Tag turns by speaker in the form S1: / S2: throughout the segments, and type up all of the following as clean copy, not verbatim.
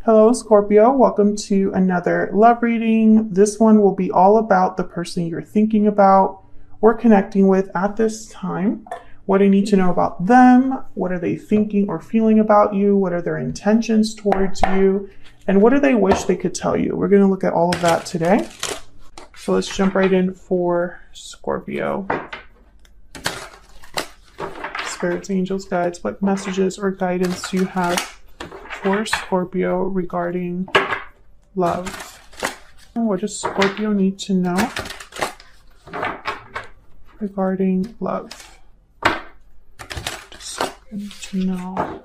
S1: Hello, Scorpio. Welcome to another love reading. This one will be all about the person you're thinking about or connecting with at this time. What I need to know about them. What are they thinking or feeling about you? What are their intentions towards you? And what do they wish they could tell you? We're going to look at all of that today. So let's jump right in for Scorpio. Spirits, angels, guides, what messages or guidance do you have for Scorpio regarding love? What does Scorpio need to know regarding love? Need to know.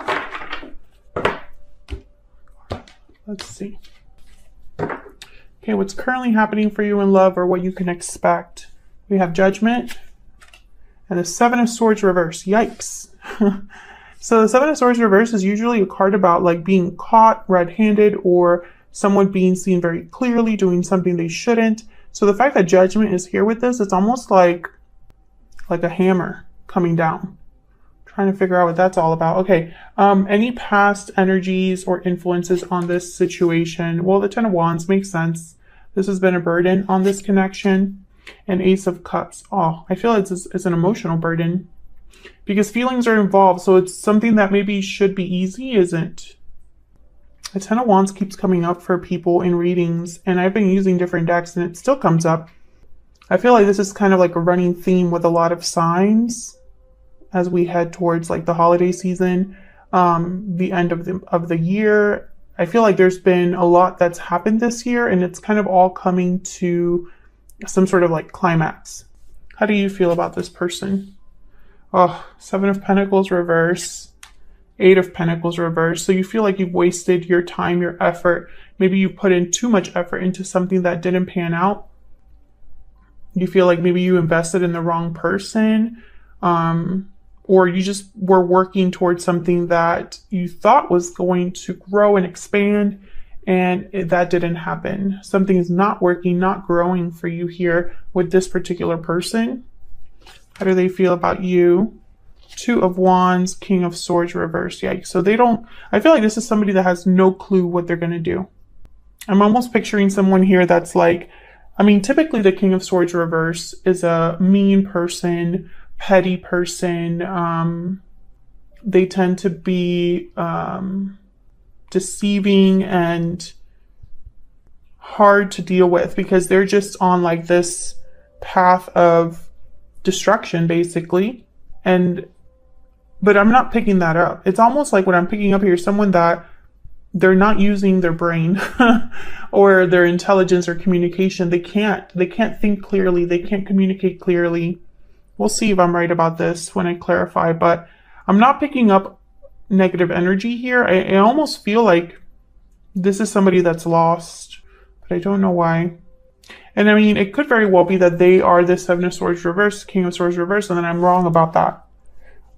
S1: Let's see. Okay, what's currently happening for you in love or what you can expect? We have Judgment and the Seven of Swords reverse. Yikes. So the Seven of Swords reverse is usually a card about like being caught red-handed or someone being seen very clearly doing something they shouldn't. So the fact that Judgment is here with this, it's almost like a hammer coming down. Trying to figure out what that's all about. Okay, any past energies or influences on this situation? Well, the Ten of Wands makes sense. This has been a burden on this connection. And Ace of Cups. Oh, I feel it's an emotional burden because feelings are involved. So it's something that maybe should be easy, isn't. The Ten of Wands keeps coming up for people in readings, and I've been using different decks and it still comes up. I feel like this is kind of like a running theme with a lot of signs as we head towards like the holiday season, the end of the year. I feel like there's been a lot that's happened this year and it's kind of all coming to some sort of like climax. How do you feel about this person? Oh, Seven of Pentacles reverse, Eight of Pentacles reverse. So you feel like you've wasted your time, your effort. Maybe you put in too much effort into something that didn't pan out. You feel like maybe you invested in the wrong person, or you just were working towards something that you thought was going to grow and expand, and that didn't happen. Something is not working, not growing for you here with this particular person. How do they feel about you? Two of Wands, King of Swords reverse. Yikes. So I feel like this is somebody that has no clue what they're going to do. I'm almost picturing someone here that's like, I mean, typically the King of Swords reverse is a mean person, petty person. They tend to be deceiving and hard to deal with because they're just on like this path of destruction basically. But I'm not picking that up. It's almost like what I'm picking up here is someone that they're not using their brain or their intelligence or communication. They can't think clearly. They can't communicate clearly. We'll see if I'm right about this when I clarify, but I'm not picking up negative energy here. I almost feel like this is somebody that's lost, but I don't know why. And I mean, it could very well be that they are the Seven of Swords reverse, King of Swords reverse, and then I'm wrong about that.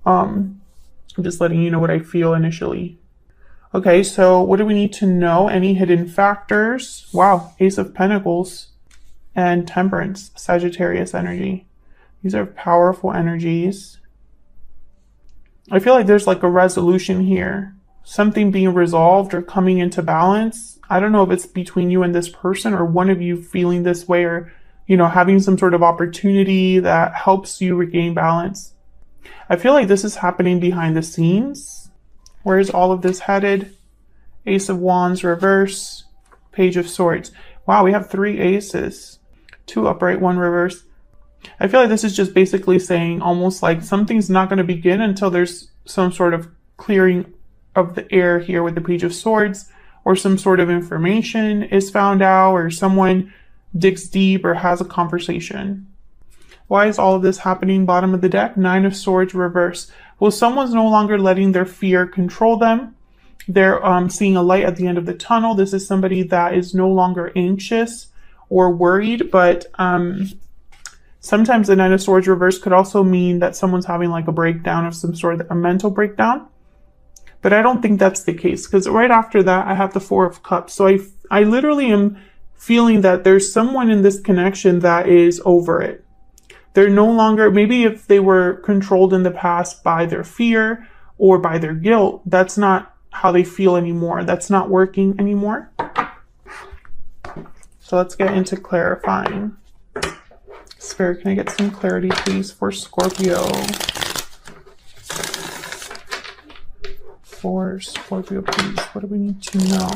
S1: I'm just letting you know what I feel initially. Okay, so what do we need to know? Any hidden factors? Wow, Ace of Pentacles and Temperance, Sagittarius energy. These are powerful energies. I feel like there's like a resolution here. Something being resolved or coming into balance. I don't know if it's between you and this person or one of you feeling this way or, you know, having some sort of opportunity that helps you regain balance. I feel like this is happening behind the scenes. Where is all of this headed? Ace of Wands reverse, Page of Swords. Wow, we have 3 aces. 2 upright, 1 reverse. I feel like this is just basically saying almost like something's not going to begin until there's some sort of clearing of the air here with the Page of Swords, or some sort of information is found out, or someone digs deep or has a conversation. Why is all of this happening? Bottom of the deck, 9 of Swords reverse. Well, someone's no longer letting their fear control them. They're seeing a light at the end of the tunnel. This is somebody that is no longer anxious or worried, but sometimes the 9 of Swords reverse could also mean that someone's having like a breakdown of some sort, a mental breakdown. But I don't think that's the case because right after that, I have the 4 of Cups. So I literally am feeling that there's someone in this connection that is over it. They're no longer, maybe if they were controlled in the past by their fear or by their guilt, that's not how they feel anymore. That's not working anymore. So let's get into clarifying. Spirit, can I get some clarity, please, for Scorpio? For Scorpio, please. What do we need to know?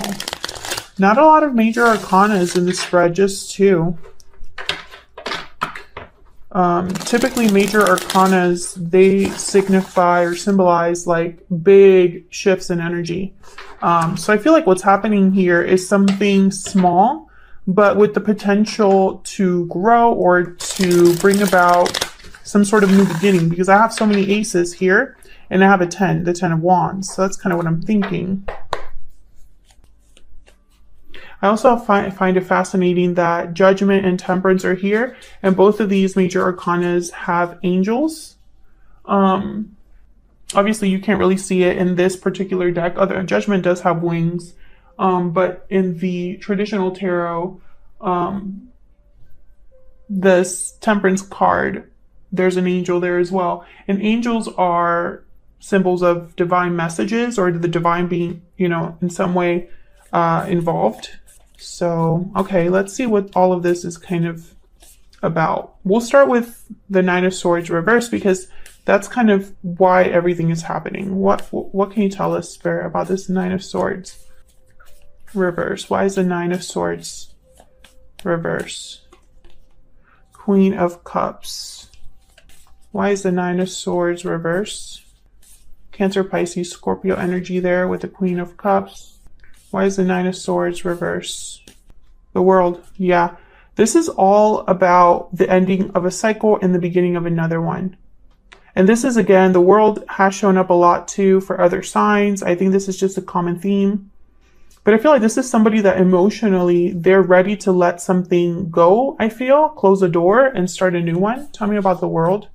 S1: Not a lot of major arcanas in the spread, just 2. Typically major arcanas, they signify or symbolize like big shifts in energy. So I feel like what's happening here is something small, but with the potential to grow or to bring about some sort of new beginning, because I have so many aces here and I have a 10, the 10 of wands. So that's kind of what I'm thinking. I also find it fascinating that Judgment and Temperance are here, and both of these major arcanas have angels. Obviously, you can't really see it in this particular deck. Judgment does have wings, but in the traditional tarot, this Temperance card, there's an angel there as well. And angels are symbols of divine messages, or the divine being, you know, in some way involved. So, okay, let's see what all of this is kind of about. We'll start with the Nine of Swords reverse, because that's kind of why everything is happening. What can you tell us, Spirit, about this Nine of Swords reverse? Why is the Nine of Swords reverse? Queen of Cups. Why is the Nine of Swords reverse? Cancer, Pisces, Scorpio energy there with the Queen of Cups. Why is the Nine of Swords reverse? The World. Yeah. This is all about the ending of a cycle and the beginning of another one. And this is, again, the World has shown up a lot too for other signs. I think this is just a common theme. But I feel like this is somebody that emotionally, they're ready to let something go, I feel. Close a door and start a new one. Tell me about the World.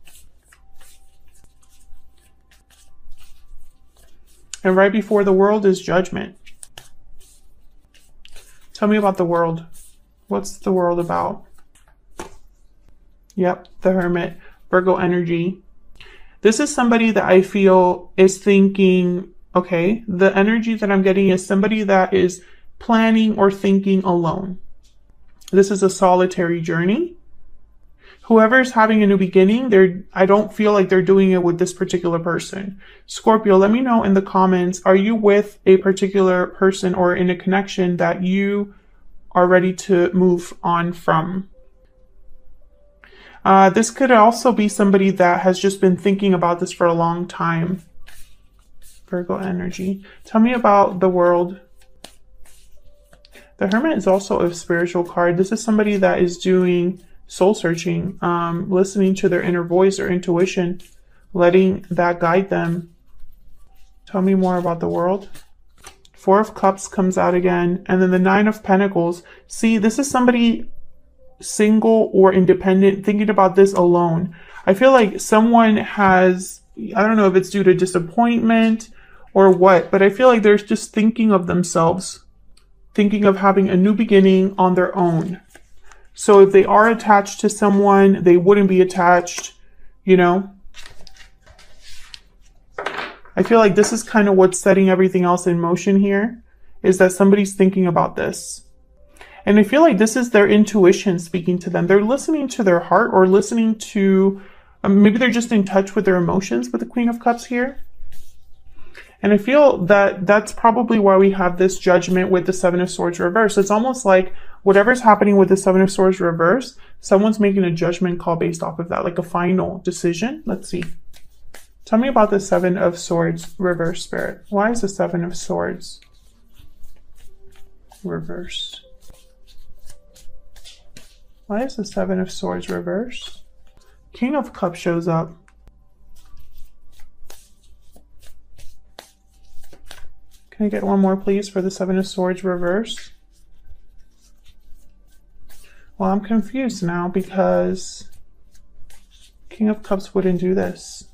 S1: And right before the World is Judgment. Tell me about the World. What's the World about? Yep, the Hermit, Virgo energy. This is somebody that I feel is thinking, okay, the energy that I'm getting is somebody that is planning or thinking alone. This is a solitary journey. Whoever's having a new beginning, I don't feel like they're doing it with this particular person. Scorpio, let me know in the comments, are you with a particular person or in a connection that you are ready to move on from? This could also be somebody that has just been thinking about this for a long time. Virgo energy. Tell me about the World. The Hermit is also a spiritual card. This is somebody that is doing soul searching, listening to their inner voice or intuition, letting that guide them. Tell me more about the World. Four of Cups comes out again, and then the Nine of Pentacles. See, this is somebody single or independent thinking about this alone. I feel like someone has, I don't know if it's due to disappointment or what, but I feel like they're just thinking of themselves, thinking of having a new beginning on their own. So if they are attached to someone, they wouldn't be attached, you know. I feel like this is kind of what's setting everything else in motion here, is that somebody's thinking about this. And I feel like this is their intuition speaking to them. They're listening to their heart, or listening to, maybe they're just in touch with their emotions with the Queen of Cups here. And I feel that that's probably why we have this Judgment with the Seven of Swords reverse. It's almost like whatever's happening with the Seven of Swords reverse, someone's making a judgment call based off of that, like a final decision. Let's see. Tell me about the Seven of Swords reverse, Spirit. Why is the Seven of Swords reverse? Why is the Seven of Swords reverse? King of Cups shows up. Can I get one more, please, for the Seven of Swords reverse? Well, I'm confused now because King of Cups wouldn't do this.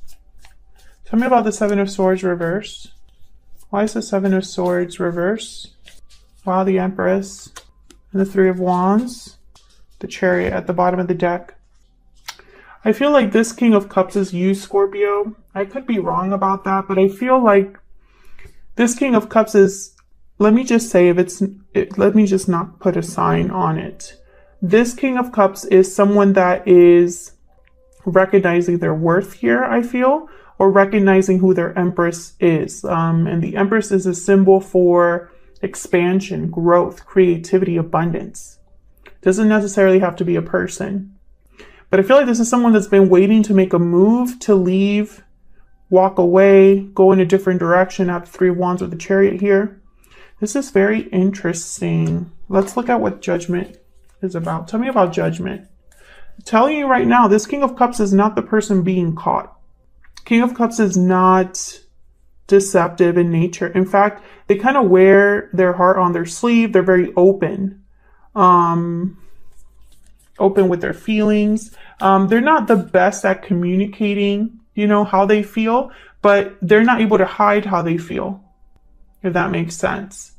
S1: Tell me about the Seven of Swords reverse. Why is the Seven of Swords reverse? Wow, the Empress and the Three of Wands, the Chariot at the bottom of the deck. I feel like this King of Cups is you, Scorpio. I could be wrong about that, but I feel like This King of Cups is, let me just say, let me just not put a sign on it. This King of Cups is someone that is recognizing their worth here, I feel, or recognizing who their Empress is. And the Empress is a symbol for expansion, growth, creativity, abundance. Doesn't necessarily have to be a person. But I feel like this is someone that's been waiting to make a move, to leave, walk away, go in a different direction at the Three of Wands with the Chariot here. This is very interesting. Let's look at what Judgment is about. Tell me about Judgment. I'm telling you right now, this King of Cups is not the person being caught. King of Cups is not deceptive in nature. In fact, they kind of wear their heart on their sleeve. They're very open. Open with their feelings. They're not the best at communicating, you know, how they feel, but they're not able to hide how they feel, if that makes sense.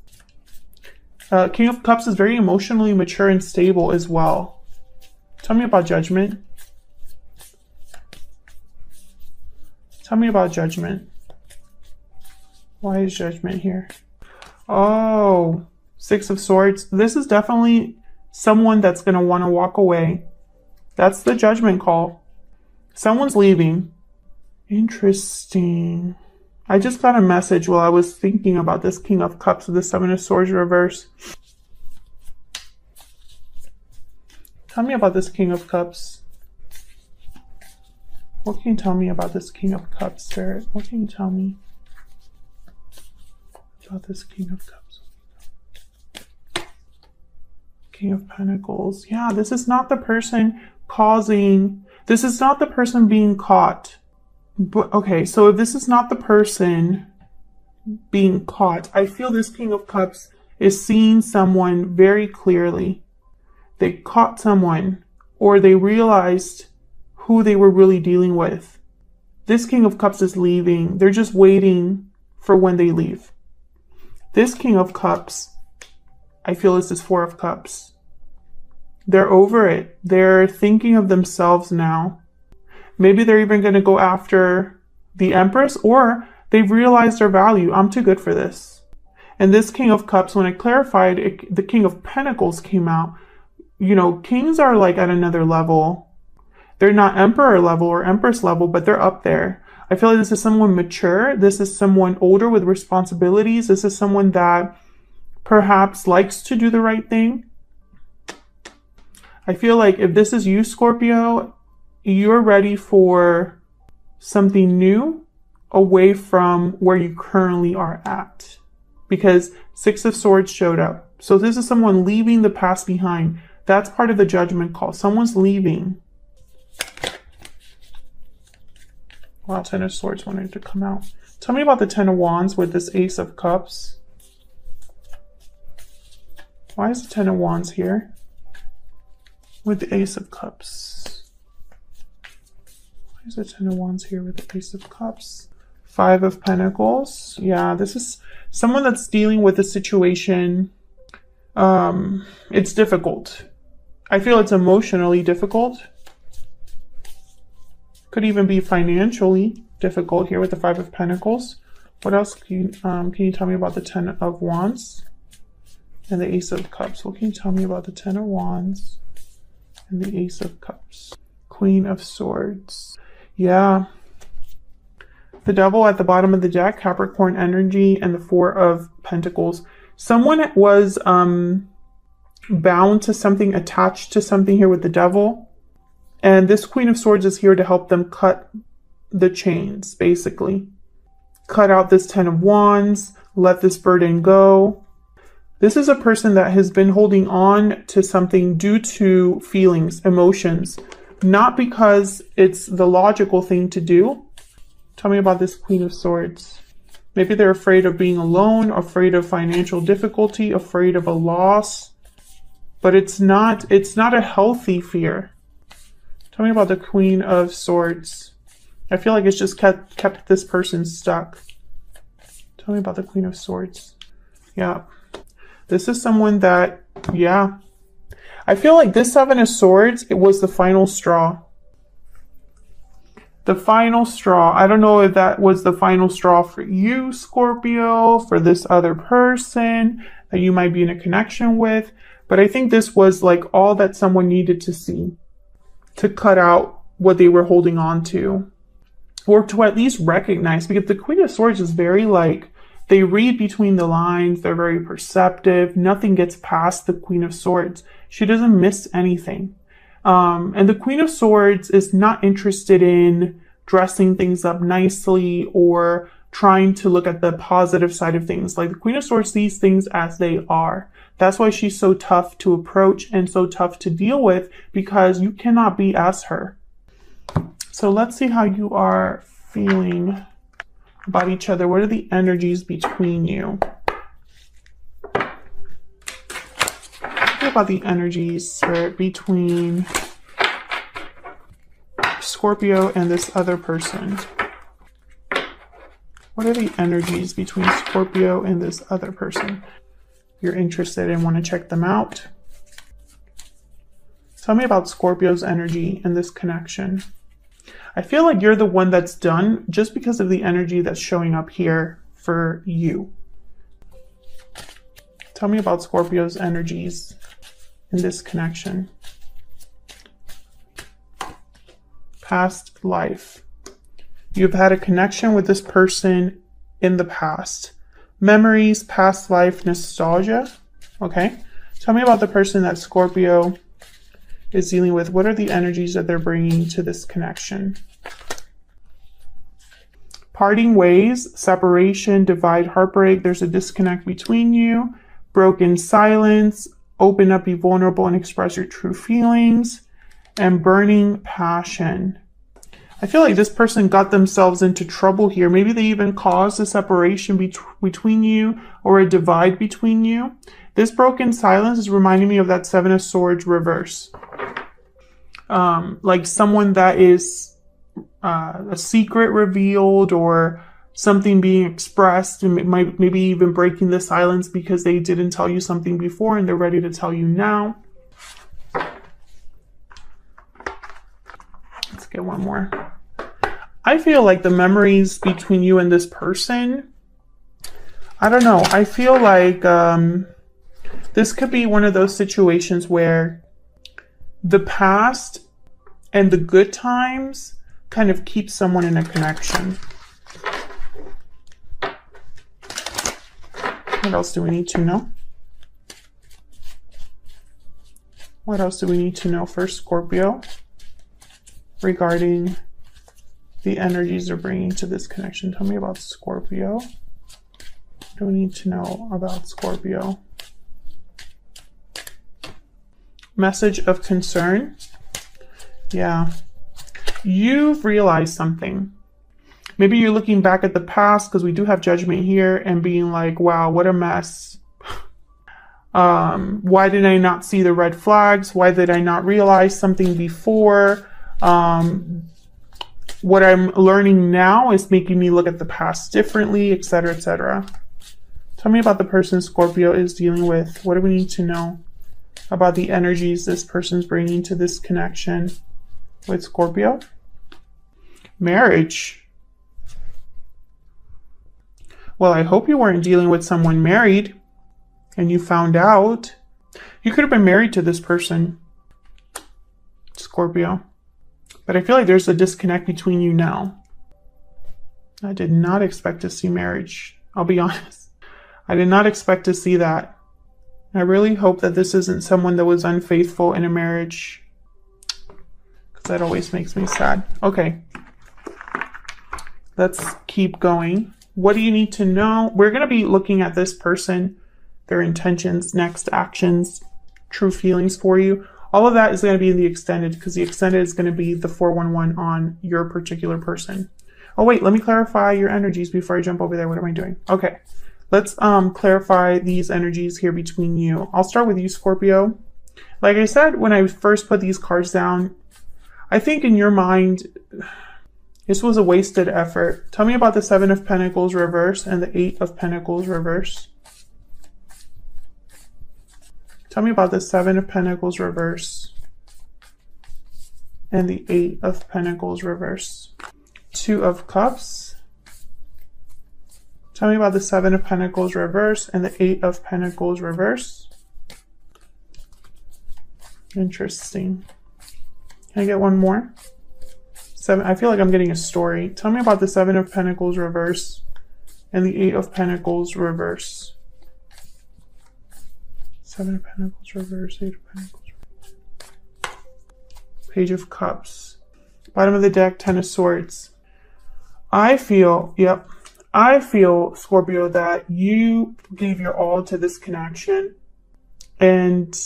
S1: King of Cups is very emotionally mature and stable as well. Tell me about Judgment. Tell me about Judgment. Why is Judgment here? Oh, Six of Swords. This is definitely someone that's going to want to walk away. That's the Judgment call. Someone's leaving. Interesting. I just got a message while I was thinking about this King of Cups with the Seven of Swords reverse. Tell me about this King of Cups. What can you tell me about this King of Cups, Spirit? What can you tell me about this King of Cups? King of Pentacles. Yeah, this is not the person causing... This is not the person being caught. But, okay, so if this is not the person being caught, I feel this King of Cups is seeing someone very clearly. They caught someone, or they realized who they were really dealing with. This King of Cups is leaving. They're just waiting for when they leave. This King of Cups, I feel this is Four of Cups. They're over it. They're thinking of themselves now. Maybe they're even going to go after the Empress, or they've realized their value. I'm too good for this. And this King of Cups, when I clarified it, the King of Pentacles came out. You know, kings are like at another level. They're not emperor level or empress level, but they're up there. I feel like this is someone mature. This is someone older with responsibilities. This is someone that perhaps likes to do the right thing. I feel like if this is you, Scorpio, you're ready for something new away from where you currently are at. Because Six of Swords showed up. So this is someone leaving the past behind. That's part of the Judgment call. Someone's leaving. Wow, Ten of Swords wanted to come out. Tell me about the Ten of Wands with this Ace of Cups. Why is the Ten of Wands here with the Ace of Cups? Why is the Ten of Wands here with the Ace of Cups? Five of Pentacles. Yeah, this is someone that's dealing with a situation. It's difficult. I feel it's emotionally difficult. Could even be financially difficult here with the Five of Pentacles. What else can you tell me about the Ten of Wands and the Ace of Cups? What can you tell me about the Ten of Wands and the Ace of Cups? Queen of Swords. Yeah. The Devil at the bottom of the deck, Capricorn energy, and the Four of Pentacles. Someone was bound to something, attached to something here with the Devil. And this Queen of Swords is here to help them cut the chains, basically. Cut out this Ten of Wands, let this burden go. This is a person that has been holding on to something due to feelings, emotions, not because it's the logical thing to do. Tell me about this Queen of Swords. Maybe they're afraid of being alone, afraid of financial difficulty, afraid of a loss. But it's not a healthy fear. Tell me about the Queen of Swords. I feel like it's just kept this person stuck. Tell me about the Queen of Swords. Yeah. This is someone that, yeah. I feel like this Seven of Swords, it was the final straw. The final straw. I don't know if that was the final straw for you, Scorpio, for this other person that you might be in a connection with. But I think this was like all that someone needed to see to cut out what they were holding on to, or to at least recognize, because the Queen of Swords is very like, they read between the lines. They're very perceptive. Nothing gets past the Queen of Swords. She doesn't miss anything. And the Queen of Swords is not interested in dressing things up nicely or trying to look at the positive side of things. Like the Queen of Swords sees things as they are. That's why she's so tough to approach and so tough to deal with, because you cannot be as her. So let's see how you are feeling about each other. What are the energies between you? What about the energies between Scorpio and this other person? What are the energies between Scorpio and this other person? You're interested and want to check them out. Tell me about Scorpio's energy in this connection. I feel like you're the one that's done just because of the energy that's showing up here for you. Tell me about Scorpio's energies in this connection. Past life. You've had a connection with this person in the past. Memories, past life, nostalgia. Okay. Tell me about the person that Scorpio is dealing with. What are the energies that they're bringing to this connection? Parting ways, separation, divide, heartbreak. There's a disconnect between you. Broken silence. Open up, be vulnerable, and express your true feelings. And burning passion. I feel like this person got themselves into trouble here. Maybe they even caused a separation between you, or a divide between you. This broken silence is reminding me of that Seven of Swords reverse. Like someone that is a secret revealed, or something being expressed, and maybe even breaking the silence because they didn't tell you something before and they're ready to tell you now. Let's get one more. I feel like the memories between you and this person, I don't know. I feel like this could be one of those situations where the past and the good times kind of keep someone in a connection. What else do we need to know? What else do we need to know for Scorpio regarding the energies they're bringing to this connection? Tell me about Scorpio. What do we need to know about Scorpio? Message of concern. Yeah. You've realized something. Maybe you're looking back at the past, because we do have Judgment here, and being like, wow, what a mess. Why did I not see the red flags? Why did I not realize something before? What I'm learning now is making me look at the past differently, etc., etc. Tell me about the person Scorpio is dealing with. What do we need to know about the energies this person's bringing to this connection with Scorpio? Marriage. Well, I hope you weren't dealing with someone married and you found out. You could have been married to this person, Scorpio. But I feel like there's a disconnect between you now. I did not expect to see marriage. I'll be honest. I did not expect to see that. I really hope that this isn't someone that was unfaithful in a marriage, because that always makes me sad. Okay. Let's keep going. What do you need to know? We're going to be looking at this person, their intentions, next actions, true feelings for you. All of that is going to be in the extended, because the extended is going to be the 411 on your particular person. Oh, wait, let me clarify your energies before I jump over there. What am I doing? Okay, let's clarify these energies here between you. I'll start with you, Scorpio. Like I said, when I first put these cards down, I think in your mind, this was a wasted effort. Tell me about the Seven of Pentacles reverse and the Eight of Pentacles reverse. Tell me about the Seven of Pentacles reverse and the Eight of Pentacles reverse. Two of Cups. Tell me about the Seven of Pentacles reverse and the Eight of Pentacles reverse. Interesting. Can I get one more? Seven. I feel like I'm getting a story. Tell me about the Seven of Pentacles reverse and the Eight of Pentacles reverse. Seven of Pentacles reverse, Eight of Pentacles reverse. Page of Cups. Bottom of the deck, Ten of Swords. I feel, Scorpio, that you gave your all to this connection. And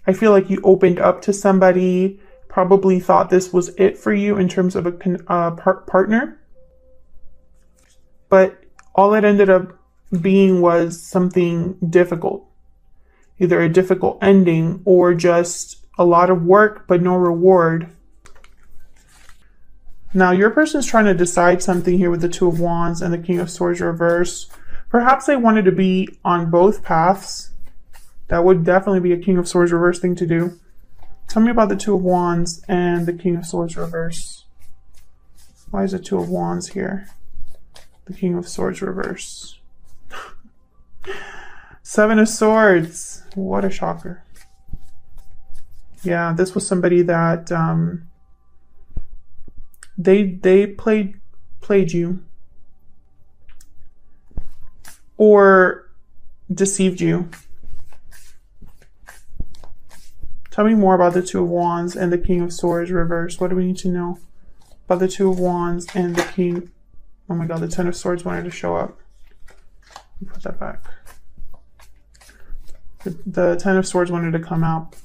S1: I feel like you opened up to somebody, probably thought this was it for you in terms of a partner. But all it ended up being was something difficult. Either a difficult ending or just a lot of work but no reward. Now, your person's trying to decide something here with the Two of Wands and the King of Swords reverse. Perhaps they wanted to be on both paths. That would definitely be a King of Swords reverse thing to do. Tell me about the Two of Wands and the King of Swords reverse. Why is the Two of Wands here? The King of Swords reverse. Seven of Swords. What a shocker. Yeah, this was somebody that they played you or deceived you. Tell me more about the Two of Wands and the King of Swords reverse. What do we need to know about the Two of Wands and the King? Oh my God, the Ten of Swords wanted to show up. Put that back. The Ten of Swords wanted to come out.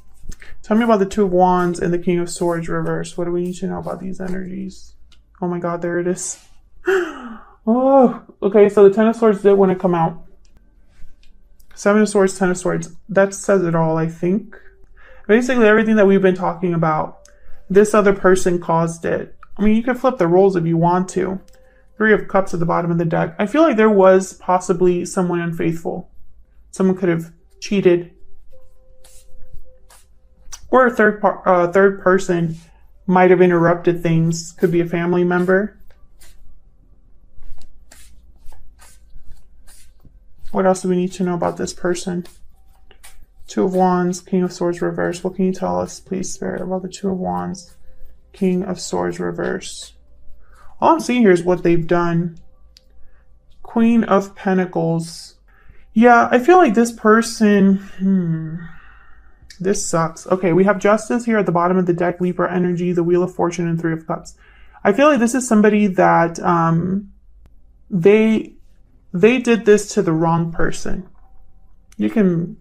S1: Tell me about the Two of Wands and the King of Swords reverse. What do we need to know about these energies? Oh my God, there it is. Oh, okay, so the Ten of Swords did want to come out. Seven of Swords, Ten of Swords. That says it all, I think. Basically, everything that we've been talking about, this other person caused it. I mean, you can flip the roles if you want to. Three of Cups at the bottom of the deck. I feel like there was possibly someone unfaithful. Someone could have cheated. Or a third person might have interrupted things. Could be a family member. What else do we need to know about this person? Two of Wands, King of Swords reverse. What can you tell us, please, Spirit, about the Two of Wands, King of Swords reverse? All I'm seeing here is what they've done. Queen of Pentacles. Yeah, I feel like this person... This sucks. Okay, we have Justice here at the bottom of the deck, Libra energy, the Wheel of Fortune, and Three of Cups. I feel like this is somebody that they did this to the wrong person. You can